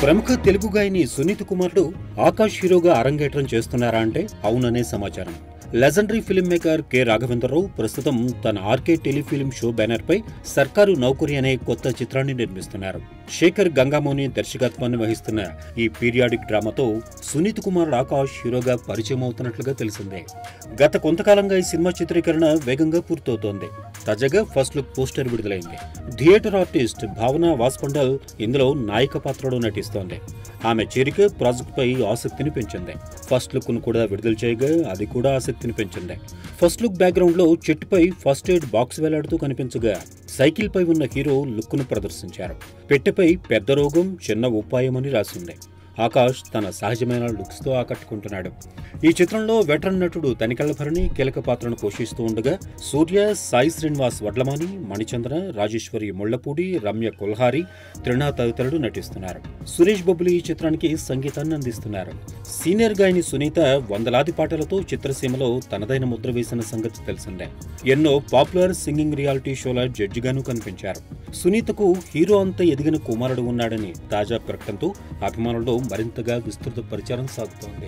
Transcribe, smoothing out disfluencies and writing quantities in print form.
ప్రముఖ తెలుగు గాయని సునీత్ కుమారుడు ఆకాష్ హీరోగా అరంగేట్రం చేస్తున్నారా అంటే అవుననే సమాచారం. Legendary film maker K Raghavendra Rao ప్రస్తుతం తన ఆర్కే టెలిఫిల్మ్ షో బ్యానర్ పై సర్కారు నౌకరి అనే కొత్త చిత్రాన్ని నిర్మిస్తున్నారు. శేఖర్ గంగామౌని దర్శకత్వాన్ని వహిస్తున్న ఈ పీరియాడిక్ డ్రామాతో సునీత్ కుమార్ ఆకాష్ హీరోగా పరిచయం అవుతున్నట్లుగా తెలిసిందే. గత కొంతకాలంగా ఈ సినిమా చిత్రీకరణ వేగంగా పూర్తవుతోంది. తాజాగా ఫస్ట్ లుక్ పోస్టర్ విడుదలైంది. థియేటర్ ఆర్టిస్ట్ భావన వాస్పండల్ ఇందులో నాయిక పాత్రలో నటిస్తోంది. ఆమె చేరిక ప్రాజెక్ట్ పై ఆసక్తిని పెంచింది. ఫస్ట్ లుక్ ను కూడా విడుదల చేయగా అది కూడా ఆసక్తిని పెంచింది. ఫస్ట్ లుక్ బ్యాక్గ్రౌండ్ లో చెట్టుపై ఫస్ట్ ఎయిడ్ బాక్స్ వేలాడుతూ కనిపించగా సైకిల్ పై ఉన్న హీరో లుక్ ను ప్రదర్శించారు. పెట్టెపై పెద్ద రోగం చిన్న ఉపాయం అని రాసింది. ఆకాష్ తన సహజమైన లుక్స్ తో ఆకట్టుకుంటున్నాడు. ఈ చిత్రంలో వెటరన్ నటుడు తనికెళ్ల భరణి కీలక పాత్రను పోషిస్తూ ఉండగా సూర్య, సాయి శ్రీనివాస్ వడ్లమాని, మణిచంద్ర, రాజేశ్వరి ముళ్లపూడి, రమ్య కుల్హారి, త్రినా తదితరులు నటిస్తున్నారు. సురేష్ బొబ్బులి ఈ చిత్రానికి సంగీతాన్ని అందిస్తున్నారు. సీనియర్ గాయని సునీత వందలాది పాటలతో చిత్రసీమలో తనదైన ముద్ర వేసిన సంగతి తెలిసిందే. ఎన్నో పాపులర్ సింగింగ్ రియాలిటీ షోల జడ్జిగాను కనిపించారు. సునీతకు హీరో అంతా ఎదిగిన కుమారుడు ఉన్నాడని తాజా ప్రకటనతో అభిమానుల్లో మరింతగా విస్తృత ప్రచారం సాగుతోంది.